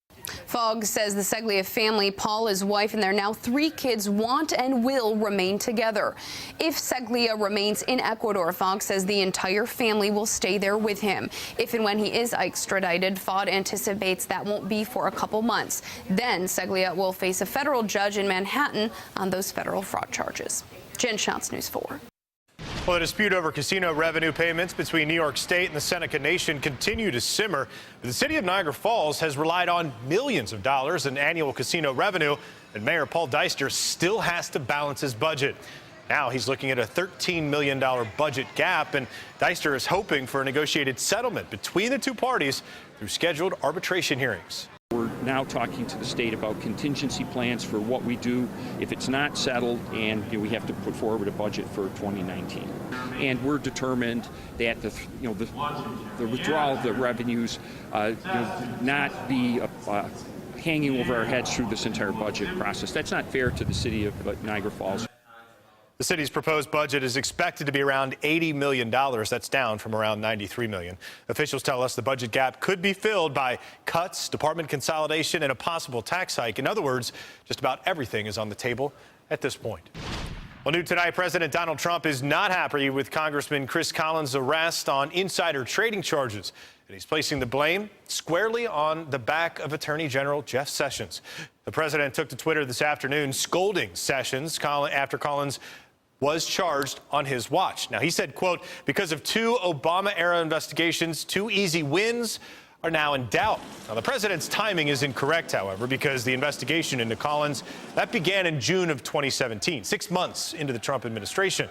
Fogg says the Seglia family, Paul, his wife, and their now 3 kids want and will remain together. If Seglia remains in Ecuador, Fogg says the entire family will stay there with him. If and when he is extradited, Fogg anticipates that won't be for a couple months. Then Seglia will face a federal judge in Manhattan on those federal fraud charges. Jen Shantz, News 4. Well, the dispute over casino revenue payments between New York State and the Seneca Nation continue to simmer. The city of Niagara Falls has relied on millions of dollars in annual casino revenue, and Mayor Paul Deister still has to balance his budget. Now he's looking at a $13 million budget gap, and Deister is hoping for a negotiated settlement between the 2 parties through scheduled arbitration hearings. We're now talking to the state about contingency plans for what we do if it's not settled, and we have to put forward a budget for 2019. And we're determined that the withdrawal of the revenues not be hanging over our heads through this entire budget process. That's not fair to the city of Niagara Falls. The city's proposed budget is expected to be around $80 million. That's down from around $93 million. Officials tell us the budget gap could be filled by cuts, department consolidation, and a possible tax hike. In other words, just about everything is on the table at this point. Well, new tonight, President Donald Trump is not happy with Congressman Chris Collins' arrest on insider trading charges. And he's placing the blame squarely on the back of Attorney General Jeff Sessions. The president took to Twitter this afternoon scolding Sessions after Collins was charged on his watch. Now, he said, quote, because of 2 Obama-era investigations, 2 easy wins are now in doubt. Now, the president's timing is incorrect, however, because the investigation into Collins, that began in June of 2017, 6 months into the Trump administration.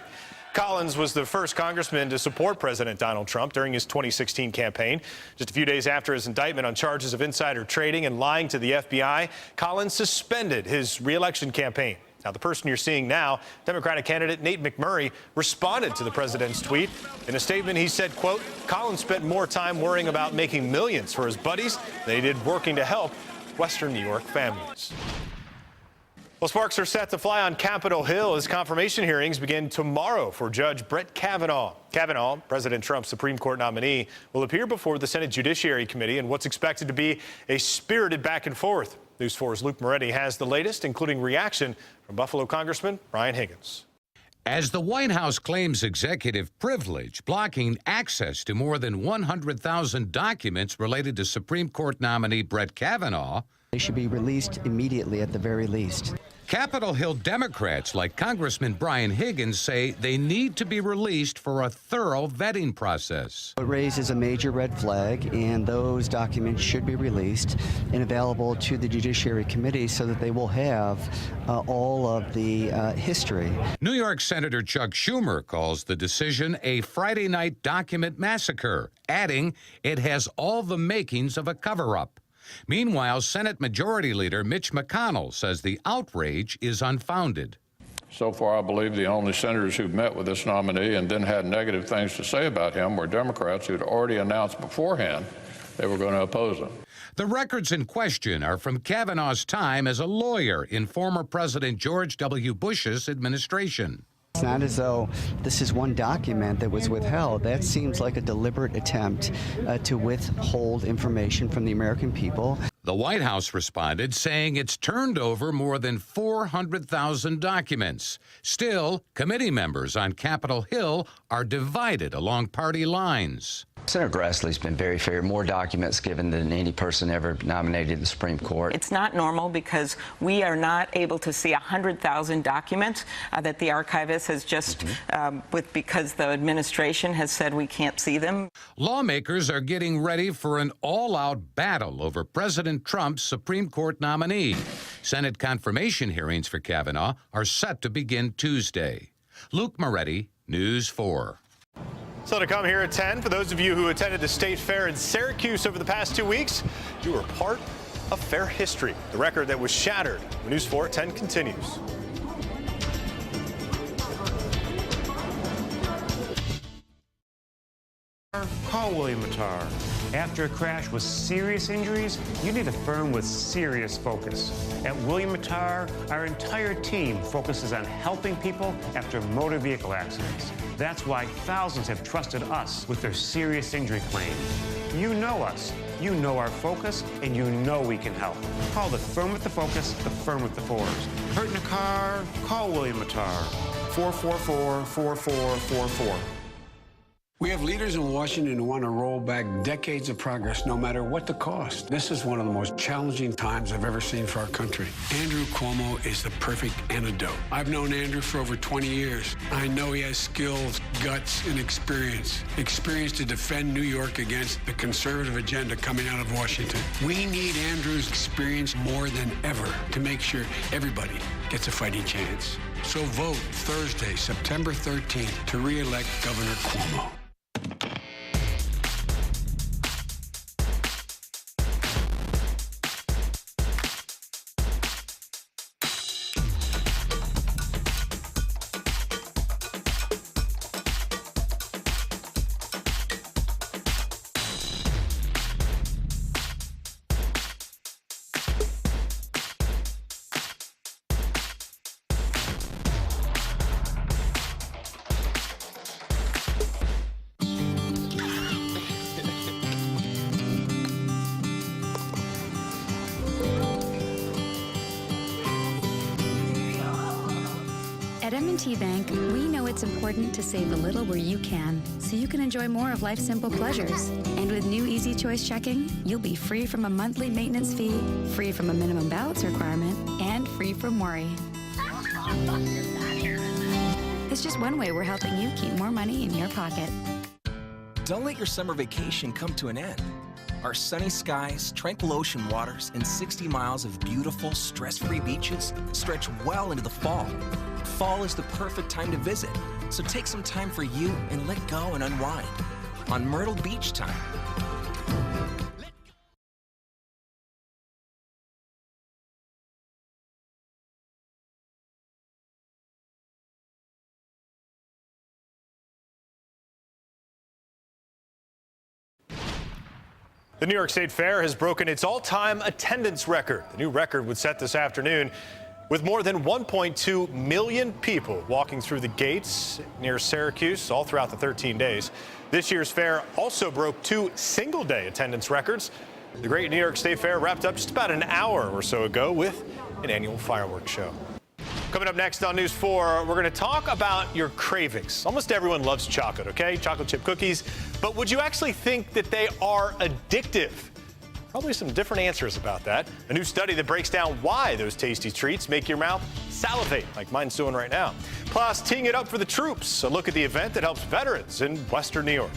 Collins was the first congressman to support President Donald Trump during his 2016 campaign. Just a few days after his indictment on charges of insider trading and lying to the FBI, Collins suspended his re-election campaign. Now, the person you're seeing now, Democratic candidate Nate McMurray, responded to the president's tweet. In a statement, he said, quote, Collins spent more time worrying about making millions for his buddies than he did working to help Western New York families. Well, sparks are set to fly on Capitol Hill as confirmation hearings begin tomorrow for Judge Brett Kavanaugh. Kavanaugh, President Trump's Supreme Court nominee, will appear before the Senate Judiciary Committee in what's expected to be a spirited back and forth. News 4's Luke Moretti has the latest, including reaction from Buffalo Congressman Brian Higgins. As the White House claims executive privilege, blocking access to more than 100,000 documents related to Supreme Court nominee Brett Kavanaugh, they should be released immediately at the very least. Capitol Hill Democrats like Congressman Brian Higgins say they need to be released for a thorough vetting process. It raises a major red flag, and those documents should be released and available to the Judiciary Committee so that they will have all of the history. New York Senator Chuck Schumer calls the decision a Friday night document massacre, adding it has all the makings of a cover-up. Meanwhile, Senate Majority Leader Mitch McConnell says the outrage is unfounded. So far, I believe the only senators who've met with this nominee and then had negative things to say about him were Democrats who'd already announced beforehand they were going to oppose him. The records in question are from Kavanaugh's time as a lawyer in former President George W. Bush's administration. It's not as though this is one document that was withheld. That seems like a deliberate attempt to withhold information from the American people. The White House responded, saying it's turned over more than 400,000 documents. Still, committee members on Capitol Hill are divided along party lines. Senator Grassley's been very fair. More documents given than any person ever nominated to the Supreme Court. It's not normal because we are not able to see 100,000 documents that the archivist has just, because the administration has said we can't see them. Lawmakers are getting ready for an all-out battle over President Trump's Supreme Court nominee. Senate confirmation hearings for Kavanaugh are set to begin Tuesday. Luke Moretti, News 4. So to come here at 10, for those of you who attended the State Fair in Syracuse over the past 2 weeks, you were part of fair history, the record that was shattered. News 4 at 10 continues. Call William Attar. After a crash with serious injuries, you need a firm with serious focus. At William Attar, our entire team focuses on helping people after motor vehicle accidents. That's why thousands have trusted us with their serious injury claims. You know us, you know our focus, and you know we can help. Call the firm with the focus, the firm with the fours. Hurt in a car? Call William Attar. 444-4444. We have leaders in Washington who want to roll back decades of progress, no matter what the cost. This is one of the most challenging times I've ever seen for our country. Andrew Cuomo is the perfect antidote. I've known Andrew for over 20 years. I know he has skills, guts, and experience to defend New York against the conservative agenda coming out of Washington. We need Andrew's experience more than ever to make sure everybody gets a fighting chance. So vote Thursday, September 13th, to re-elect Governor Cuomo. At M&T Bank, we know it's important to save a little where you can, so you can enjoy more of life's simple pleasures. And with new Easy Choice checking, you'll be free from a monthly maintenance fee, free from a minimum balance requirement, and free from worry. It's just one way we're helping you keep more money in your pocket. Don't let your summer vacation come to an end. Our sunny skies, tranquil ocean waters, and 60 miles of beautiful, stress-free beaches stretch well into the fall. Fall is the perfect time to visit, so take some time for you and let go and unwind on Myrtle Beach Time. The New York State Fair has broken its all-time attendance record. The new record was set this afternoon with more than 1.2 million people walking through the gates near Syracuse all throughout the 13 days. This year's fair also broke 2 single-day attendance records. The Great New York State Fair wrapped up just about an hour or so ago with an annual fireworks show. Coming up next on News 4, we're going to talk about your cravings. Almost everyone loves chocolate, okay? Chocolate chip cookies. But would you actually think that they are addictive? Probably some different answers about that. A new study that breaks down why those tasty treats make your mouth salivate, like mine's doing right now. Plus, teeing it up for the troops, a look at the event that helps veterans in Western New York.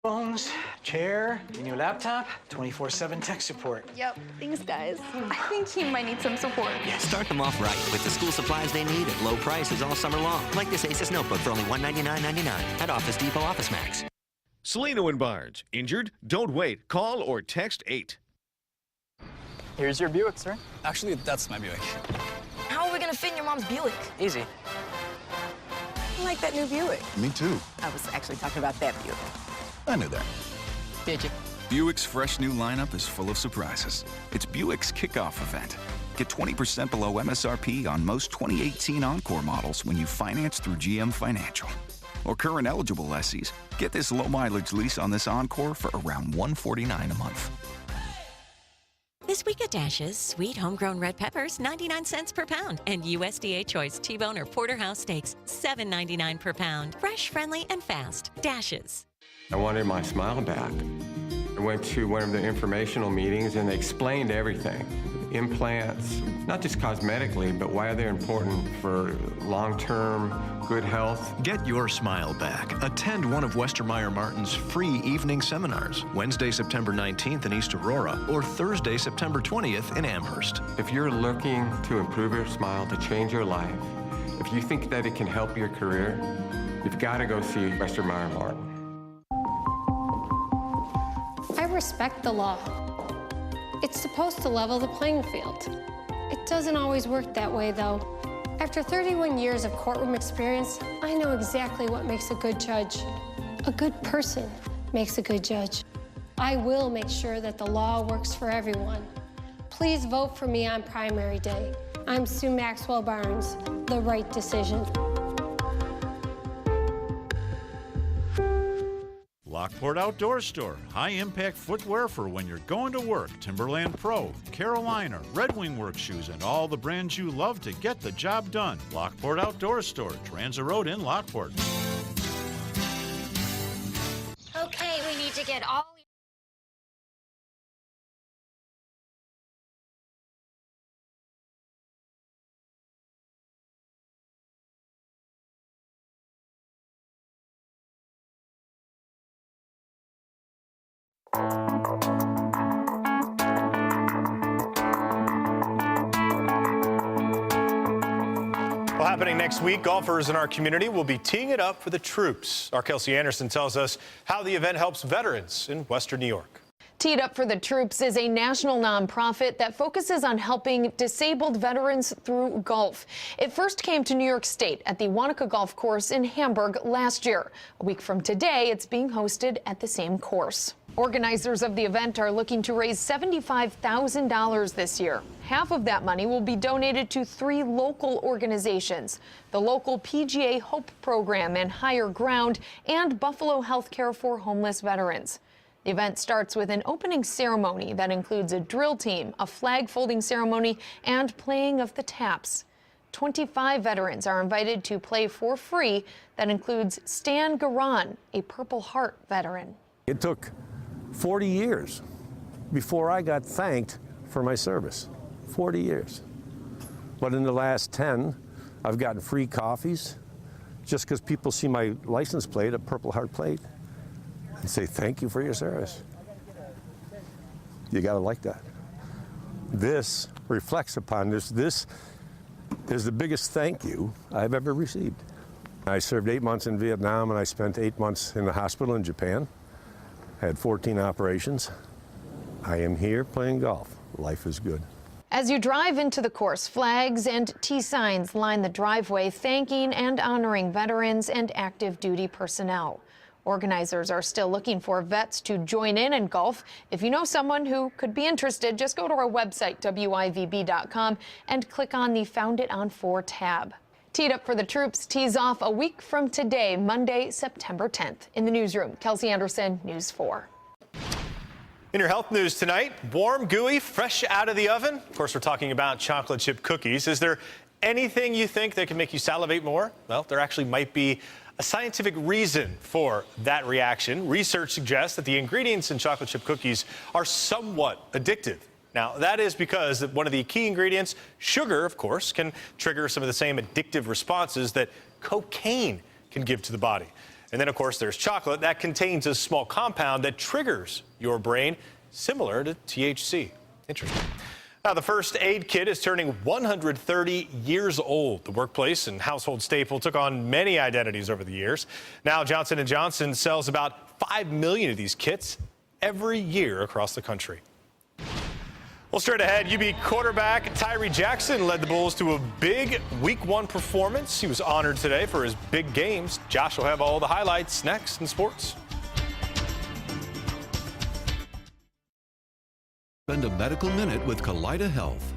Phones, chair, your new laptop, 24/7 tech support. Yep, thanks guys. I think he might need some support. Yeah, start them off right with the school supplies they need at low prices all summer long. Like this Asus notebook for only $199.99 at Office Depot Office Max. Salino and Barnes. Injured? Don't wait. Call or text 8. Here's your Buick, sir. Actually, that's my Buick. How are we gonna fit in your mom's Buick? Easy. I like that new Buick. Me too. I was actually talking about that Buick. I knew that. Did you? Buick's fresh new lineup is full of surprises. It's Buick's kickoff event. Get 20% below MSRP on most 2018 Encore models when you finance through GM Financial. Or current eligible lessees, get this low mileage lease on this Encore for around $149 a month. This week at Dash's, sweet homegrown red peppers, 99 cents per pound. And USDA Choice T-Bone or Porterhouse steaks, $7.99 per pound. Fresh, friendly, and fast. Dash's. I wanted my smile back. I went to one of the informational meetings and they explained everything. Implants, not just cosmetically, but why they're important for long-term good health. Get your smile back. Attend one of Westermeyer Martin's free evening seminars, Wednesday, September 19th in East Aurora, or Thursday, September 20th in Amherst. If you're looking to improve your smile, to change your life, if you think that it can help your career, you've got to go see Westermeyer Martin. I respect the law. It's supposed to level the playing field. It doesn't always work that way, though. After 31 years of courtroom experience, I know exactly what makes a good judge. A good person makes a good judge. I will make sure that the law works for everyone. Please vote for me on primary day. I'm Sue Maxwell Barnes. The right decision. Lockport Outdoor Store. High-impact footwear for when you're going to work. Timberland Pro, Carolina, Red Wing Work shoes, and all the brands you love to get the job done. Lockport Outdoor Store, Transit Road in Lockport. Okay, we need to get all... Well, happening next week, golfers in our community will be teeing it up for the troops. Our Kelsey Anderson tells us how the event helps veterans in Western New York. Teed Up for the Troops is a national nonprofit that focuses on helping disabled veterans through golf. It first came to New York State at the Wanaka Golf Course in Hamburg last year. A week from today, it's being hosted at the same course. Organizers of the event are looking to raise $75,000 this year. Half of that money will be donated to 3 local organizations: the local PGA Hope Program and Higher Ground, and Buffalo Healthcare for Homeless Veterans. The event starts with an opening ceremony that includes a drill team, a flag folding ceremony, and playing of the taps. 25 veterans are invited to play for free. That includes Stan Garan, a Purple Heart veteran. It took 40 years before I got thanked for my service. 40 years. But in the last 10, I've gotten free coffees just because people see my license plate, a Purple Heart plate, and say, thank you for your service. You gotta like that. This reflects upon this. This is the biggest thank you I've ever received. I served 8 months in Vietnam and I spent 8 months in the hospital in Japan. I had 14 operations. I am here playing golf. Life is good. As you drive into the course, flags and T signs line the driveway, thanking and honoring veterans and active duty personnel. Organizers are still looking for vets to join in golf. If you know someone who could be interested, just go to our website, WIVB.com, and click on the Found It on 4 tab. Teed up for the troops tees off a week from today, Monday, September 10th. In the newsroom, Kelsey Anderson, News 4. In your health news tonight, warm, gooey, fresh out of the oven. Of course, we're talking about chocolate chip cookies. Is there anything you think that can make you salivate more? Well, there actually might be a scientific reason for that reaction. Research suggests that the ingredients in chocolate chip cookies are somewhat addictive. Now, that is because one of the key ingredients, sugar, of course, can trigger some of the same addictive responses that cocaine can give to the body. And then, of course, there's chocolate that contains a small compound that triggers your brain, similar to THC. Interesting. Now, the first aid kit is turning 130 years old. The workplace and household staple took on many identities over the years. Now, Johnson & Johnson sells about 5 million of these kits every year across the country. Well, straight ahead, UB quarterback Tyree Jackson led the Bulls to a big Week 1 performance. He was honored today for his big games. Josh will have all the highlights next in sports. Spend a medical minute with Kaleida Health.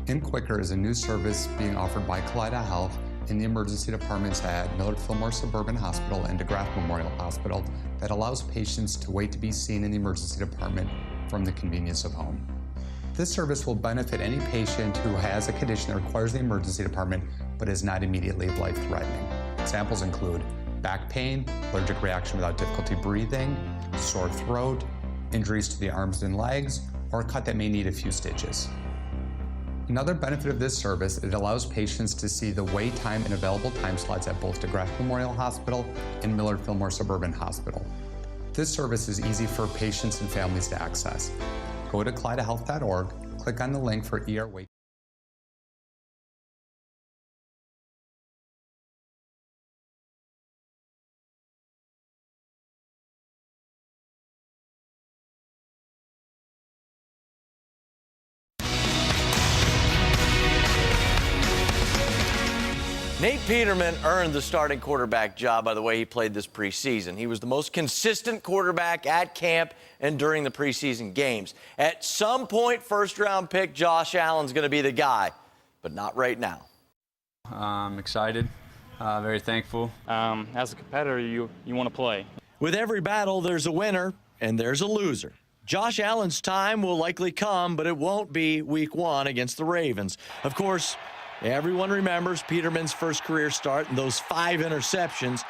InQuicker is a new service being offered by Kaleida Health in the emergency departments at Millard Fillmore Suburban Hospital and DeGraff Memorial Hospital that allows patients to wait to be seen in the emergency department from the convenience of home. This service will benefit any patient who has a condition that requires the emergency department but is not immediately life-threatening. Examples include back pain, allergic reaction without difficulty breathing, sore throat, injuries to the arms and legs, or a cut that may need a few stitches. Another benefit of this service, it allows patients to see the wait time and available time slots at both DeGraff Memorial Hospital and Millard Fillmore Suburban Hospital. This service is easy for patients and families to access. Go to KaleidaHealth.org, click on the link for ER wait. Nate Peterman earned the starting quarterback job by the way he played this preseason. He was the most consistent quarterback at camp and during the preseason games. At some point, first-round pick Josh Allen's going to be the guy, but not right now. I'm excited, very thankful. As a competitor, you want to play. With every battle, there's a winner and there's a loser. Josh Allen's time will likely come, but it won't be Week 1 against the Ravens. Of course, everyone remembers Peterman's first career start and those 5 interceptions.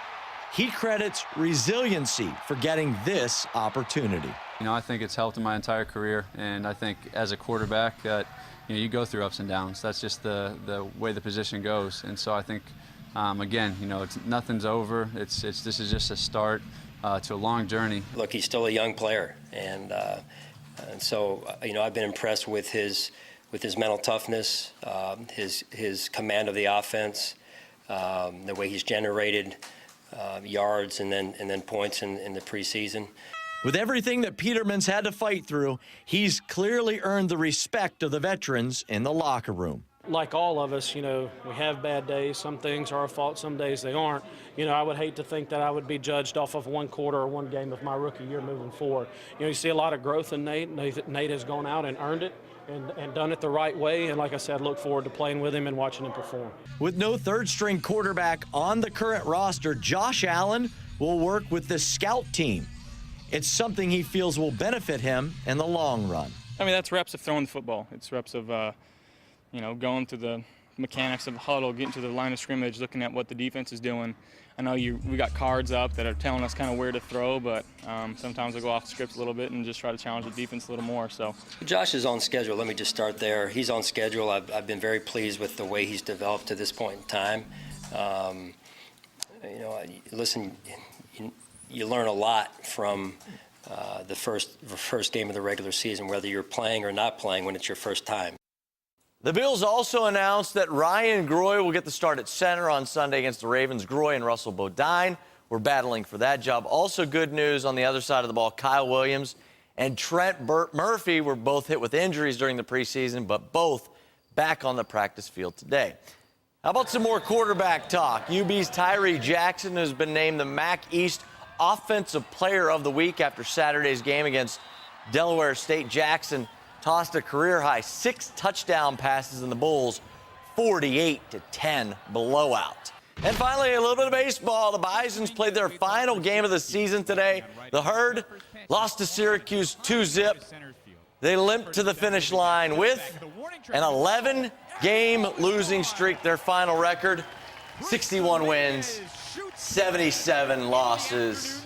He credits resiliency for getting this opportunity. You know, I think it's helped in my entire career, and I think as a quarterback that you go through ups and downs. That's just the way the position goes. And so I think, again, nothing's over. This is just a start to a long journey. Look, he's still a young player, and so I've been impressed with his mental toughness, his command of the offense, the way he's generated yards and then points in the preseason. With everything that Peterman's had to fight through, he's clearly earned the respect of the veterans in the locker room. Like all of us, we have bad days. Some things are our fault, some days they aren't. I would hate to think that I would be judged off of one quarter or one game of my rookie year moving forward. You see a lot of growth in Nate. Nate has gone out and earned it. And done it the right way, and like I said, look forward to playing with him and watching him perform. With no third-string quarterback on the current roster, Josh Allen will work with the scout team. It's something he feels will benefit him in the long run. I mean, that's reps of throwing the football. It's reps of, going through the mechanics of the huddle, getting to the line of scrimmage, looking at what the defense is doing. I know we got cards up that are telling us kind of where to throw, but sometimes we'll go off script a little bit and just try to challenge the defense a little more. So Josh is on schedule. Let me just start there. He's on schedule. I've been very pleased with the way he's developed to this point in time. Listen, you learn a lot from the first game of the regular season, whether you're playing or not playing when it's your first time. The Bills also announced that Ryan Groy will get the start at center on Sunday against the Ravens. Groy and Russell Bodine were battling for that job. Also good news on the other side of the ball, Kyle Williams and Trent Murphy were both hit with injuries during the preseason, but both back on the practice field today. How about some more quarterback talk? UB's Tyree Jackson has been named the MAC East Offensive Player of the Week after Saturday's game against Delaware State. Jackson tossed a career-high 6 touchdown passes in the Bulls' 48-10 blowout. And finally, a little bit of baseball. The Bisons played their final game of the season today. The Herd lost to Syracuse 2-0. They limped to the finish line with an 11-game losing streak. Their final record, 61 wins, 77 losses.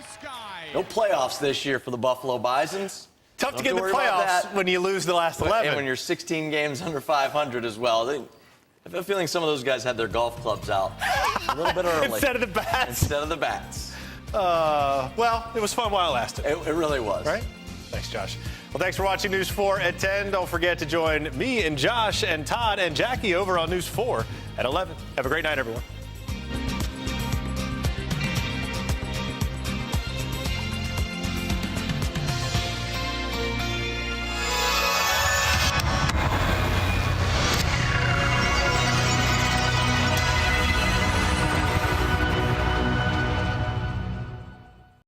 No playoffs this year for the Buffalo Bisons. Tough to get in the playoffs when you lose the last 11. And when you're 16 games under 500 as well. I have a feeling some of those guys had their golf clubs out a little bit early. Instead of the bats. Well, it was fun while it lasted. It really was. Right? Thanks, Josh. Well, thanks for watching News 4 at 10. Don't forget to join me and Josh and Todd and Jackie over on News 4 at 11. Have a great night, everyone.